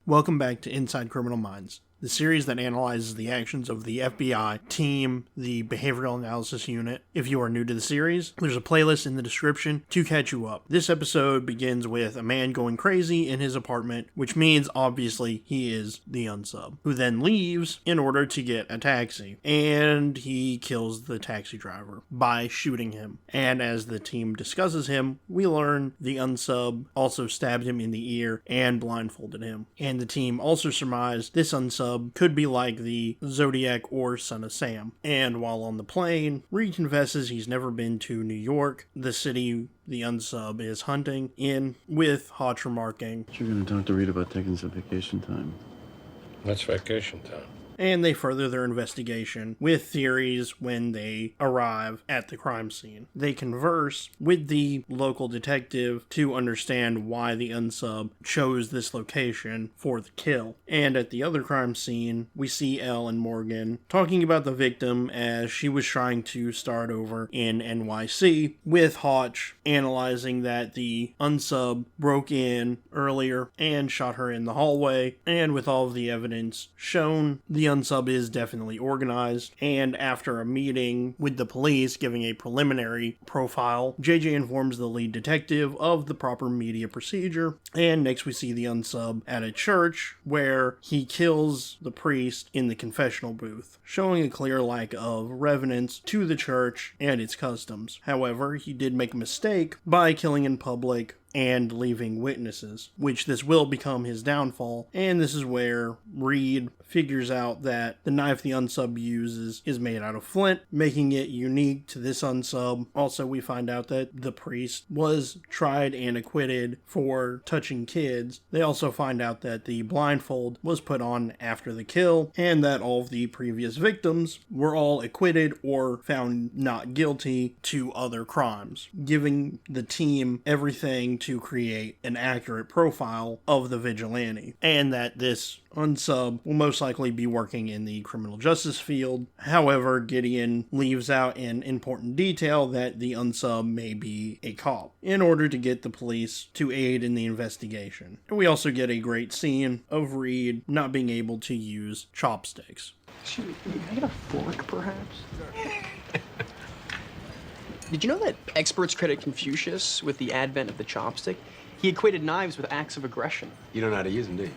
Welcome back to Inside Criminal Minds, the series that analyzes the actions of the FBI team, the Behavioral Analysis Unit. If you are new to the series, there's a playlist in the description to catch you up. This episode begins with a man going crazy in his apartment, which means obviously he is the unsub, who then leaves in order to get a taxi, and he kills the taxi driver by shooting him. And as the team discusses him, we learn the unsub also stabbed him in the ear and blindfolded him. And the team also surmised this unsub could be like the Zodiac or Son of Sam. And while on the plane, Reed confesses he's never been to New York, the city the unsub is hunting in, with Hotch remarking, "You're going to talk to Reed about taking some vacation time." That's vacation time. And they further their investigation with theories when they arrive at the crime scene. They converse with the local detective to understand why the unsub chose this location for the kill. And at the other crime scene, we see Elle and Morgan talking about the victim as she was trying to start over in NYC, with Hotch analyzing that the unsub broke in earlier and shot her in the hallway, and with all of the evidence shown, the unsub is definitely organized. And after a meeting with the police giving a preliminary profile, JJ informs the lead detective of the proper media procedure. And next we see the unsub at a church where he kills the priest in the confessional booth, showing a clear lack of reverence to the church and its customs. However, he did make a mistake by killing in public and leaving witnesses, which this will become his downfall. And this is where Reed figures out that the knife the unsub uses is made out of flint, making it unique to this unsub. Also, we find out that the priest was tried and acquitted for touching kids. They also find out that the blindfold was put on after the kill, and that all of the previous victims were all acquitted or found not guilty to other crimes, giving the team everything to create an accurate profile of the vigilante, and that this unsub will most likely be working in the criminal justice field. However, Gideon leaves out an important detail that the unsub may be a cop, in order to get the police to aid in the investigation. And we also get a great scene of Reed not being able to use chopsticks. Can I get a fork, perhaps? Did you know that experts credit Confucius with the advent of the chopstick? He equated knives with acts of aggression. You don't know how to use them, do you?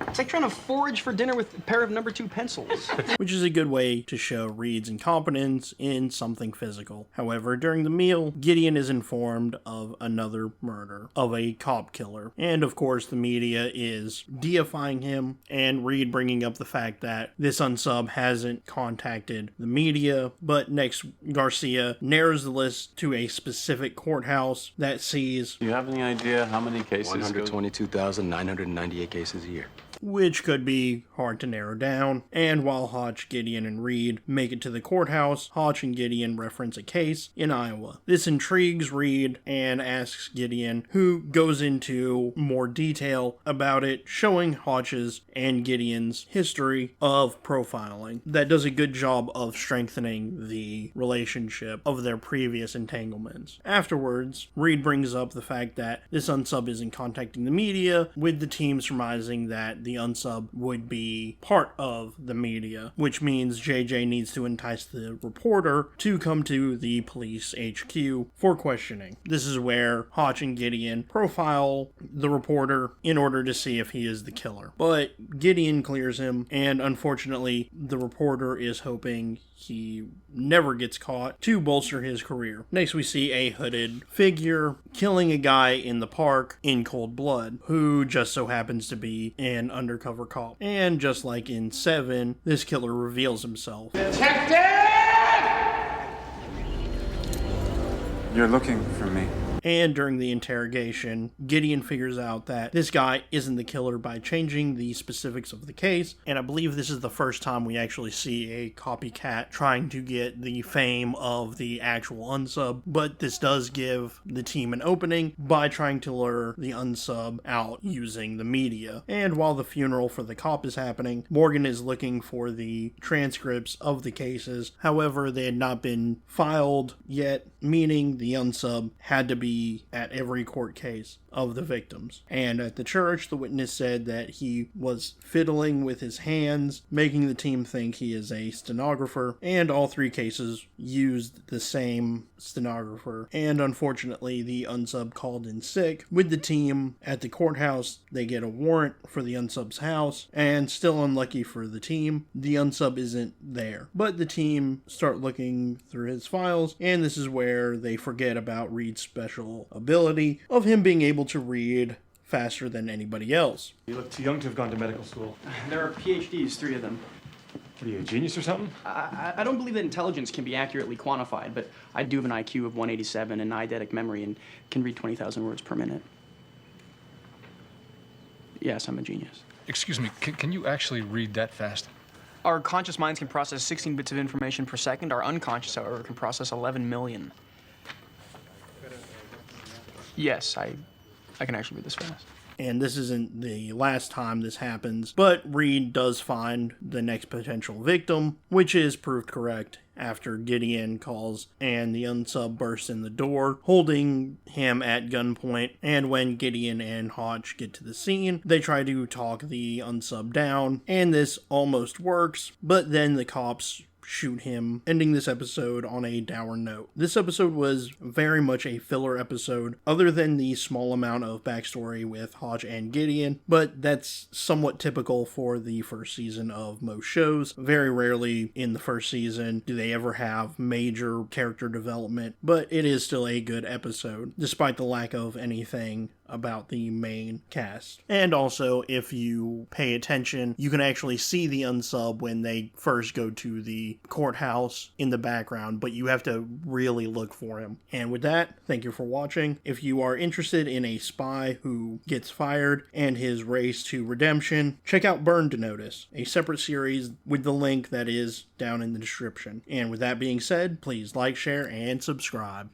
It's like trying to forage for dinner with a pair of number 2 pencils. Which is a good way to show Reed's incompetence in something physical. However, during the meal, Gideon is informed of another murder of a cop killer. And of course, the media is deifying him, and Reed bringing up the fact that this unsub hasn't contacted the media. But next, Garcia narrows the list to a specific courthouse that sees... Do you have any idea how many cases? 122,998 cases a year. Which could be hard to narrow down. And while Hotch, Gideon, and Reed make it to the courthouse, Hotch and Gideon reference a case in Iowa. This intrigues Reed and asks Gideon, who goes into more detail about it, showing Hotch's and Gideon's history of profiling. That does a good job of strengthening the relationship of their previous entanglements. Afterwards, Reed brings up the fact that this unsub isn't contacting the media, with the team surmising that the unsub would be part of the media, which means JJ needs to entice the reporter to come to the police HQ for questioning. This is where Hotch and Gideon profile the reporter in order to see if he is the killer. But Gideon clears him, and unfortunately, the reporter is hoping he never gets caught to bolster his career. Next, we see a hooded figure killing a guy in the park in cold blood, who just so happens to be an undercover cop. And just like in Seven, this killer reveals himself. Detective! You're looking for me. And during the interrogation, Gideon figures out that this guy isn't the killer by changing the specifics of the case, and I believe this is the first time we actually see a copycat trying to get the fame of the actual unsub, but this does give the team an opening by trying to lure the unsub out using the media. And while the funeral for the cop is happening, Morgan is looking for the transcripts of the cases. However, they had not been filed yet, meaning the unsub had to be be at every court case of the victims. And at the church, the witness said that he was fiddling with his hands, making the team think he is a stenographer, and all 3 cases used the same stenographer. And unfortunately, the unsub called in sick. With the team at the courthouse, they get a warrant for the unsub's house, and still unlucky for the team, the unsub isn't there. But the team start looking through his files, and this is where they forget about Reed's special ability of him being able to read faster than anybody else. You look too young to have gone to medical school. There are PhDs, 3 of them. What are you, a genius or something? I don't believe that intelligence can be accurately quantified, but I do have an IQ of 187 and eidetic memory and can read 20,000 words per minute. Yes, I'm a genius. Excuse me, can you actually read that fast? Our conscious minds can process 16 bits of information per second. Our unconscious, however, can process 11 million. Yes, I can actually read this fast. And this isn't the last time this happens, but Reed does find the next potential victim, which is proved correct after Gideon calls and the unsub bursts in the door, holding him at gunpoint. And when Gideon and Hodge get to the scene, they try to talk the unsub down, and this almost works, but then the cops shoot him, ending this episode on a dour note. This episode was very much a filler episode, other than the small amount of backstory with Hodge and Gideon, but that's somewhat typical for the first season of most shows. Very rarely in the first season do they ever have major character development, but it is still a good episode, despite the lack of anything about the main cast. And also, if you pay attention, you can actually see the unsub when they first go to the courthouse in the background, but you have to really look for him. And with that, thank you for watching. If you are interested in a spy who gets fired and his race to redemption, check out Burn to Notice, a separate series with the link that is down in the description. And with that being said, please like, share, and subscribe.